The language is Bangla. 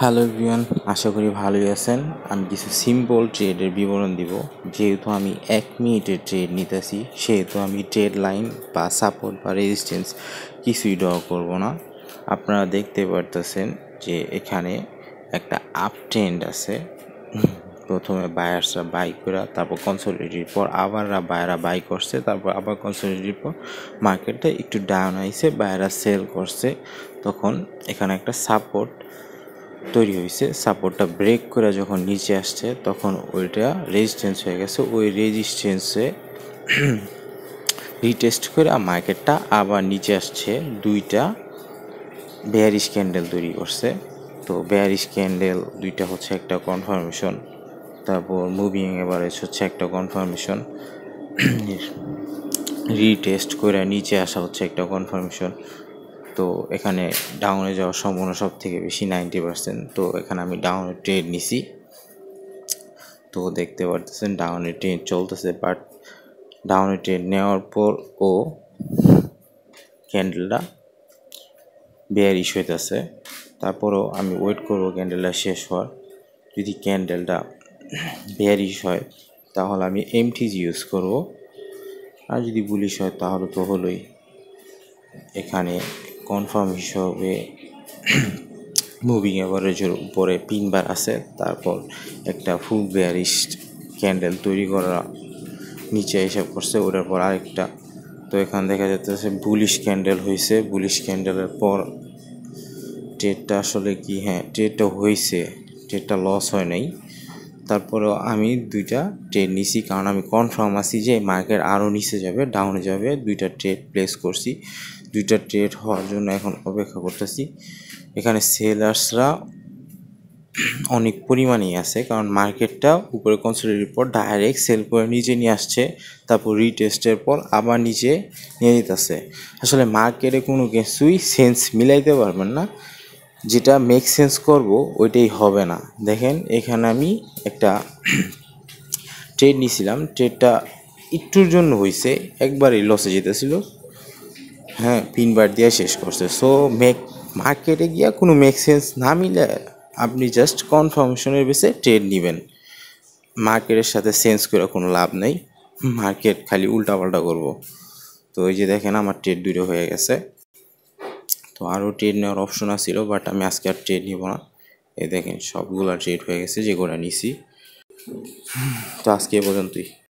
হ্যালো এভরিওয়ান, আশা করি ভালোই আছেন। আমি কিছু সিম্পল ট্রেডের বিবরণ দিব। যেহেতু আমি 1 মিনিটের ট্রেড নিতেছি, সেহেতু আমি ট্রেড লাইন বা সাপোর্ট বা রেজিস্ট্যান্স কিছুই ড্র করব না। আপনারা দেখতে পারতেছেন যে এখানে একটা আপ ট্রেন্ড আছে। প্রথমে বায়ার্সরা বাই করে, তারপর কনসোলিডেটের পর আবার বায়াররা বাই করছে, তারপর আবার কনসোলিডেটের পর মার্কেটটা একটু ডাউন আইছে, বায়াররা সেল করছে। তখন এখানে একটা সাপোর্ট তৈরি হয়েছে। সাপোর্টটা ব্রেক করে যখন নিচে আসছে তখন ওইটা রেজিস্ট্যান্স হয়ে গেছে। ওই রেজিস্ট্যান্সে রিটেস্ট করে মার্কেটটা আবার নিচে আসছে। দুইটা বেয়ারিশ ক্যান্ডেল তৈরি করছে। তো বেয়ারিশ ক্যান্ডেল দুইটা হচ্ছে একটা কনফার্মেশন, তারপর মুভিং এভারেজ হচ্ছে একটা কনফার্মেশন, রিটেস্ট করে নিচে আসা হচ্ছে একটা কনফার্মেশন। তো এখানে ডাউনে যাওয়ার সম্ভাবনা সব থেকে বেশি 90%। তো এখানে আমি ডাউনের ট্রেড নিছি। তো দেখতে পারতেছেন ডাউনের ট্রেড চলতেছে, বাট ডাউনের ট্রেড নেওয়ার পর ও ক্যান্ডেলটা বেয়ারিশ হইতেছে। তারপরও আমি ওয়েট করবো ক্যান্ডেলটা শেষ হওয়ার। যদি ক্যান্ডেলটা বেয়ারিশ হয় তাহলে আমি এমটিজি ইউজ করব, আর যদি বুলিশ হয় তাহলে তো হলোই। এখানে কনফার্ম হিসেবে মুভিং অ্যাভারেজের উপরে পিনবার আছে, তারপর একটা ফুল বেয়ারিশ ক্যান্ডেল তৈরি করা নিচে হিসাব করছে, ওটার পর আরেকটা। তো এখানে দেখা যাচ্ছে বুলিশ ক্যান্ডেল হয়েছে। বুলিশ ক্যান্ডেলের পর ট্রেডটা আসলে কি, হ্যাঁ ট্রেডটা হয়েছে, ট্রেডটা লস হয় নাই। তারপরেও আমি দুইটা ট্রেড নিছি, কারণ আমি কনফার্ম আছি যে মার্কেট আরও নিচে যাবে, ডাউনে যাবে। দুইটা ট্রেড প্লেস করছি। দুইটা ট্রেড হওয়ার জন্য এখন অপেক্ষা করতেছি। এখানে সেলার্সরা অনেক পরিমাণেই আছে, কারণ মার্কেটটা উপরে কনসোলিডেটের পর ডাইরেক্ট সেল করে নিচে নিয়ে আসছে, তারপর রিটেস্টের পর আবার নিচে নিয়ে যেতেছে। আসলে মার্কেটে কোনো কিছুই সেন্স মিলাইতে পারবেন না, যেটা মেক সেন্স করব ওইটাই হবে না। দেখেন এখানে আমি একটা ট্রেড নিয়েছিলাম, ট্রেডটা একটুর জন্য হয়েছে, একবারই লসে যেতেছিল, হ্যাঁ পিনবার দিয়ে শেষ করছে। সো মার্কেটে গিয়া কোনো মেক সেন্স না মিলে আপনি জাস্ট কনফার্মেশনের বেসে ট্রেড নেবেন। মার্কেটের সাথে সেন্স করে কোনো লাভ নেই, মার্কেট খালি উল্টাপাল্টা করবো। তো ওই যে দেখেন আমার ট্রেড দুটো হয়ে গেছে। তো আরও ট্রেড নেওয়ার অপশন আছিল, বাট আমি আজকে আর ট্রেড নিব না। এই দেখেন সবগুলো ট্রেড হয়ে গেছে যেগুলো নিছি। তো আজকে এ পর্যন্তই।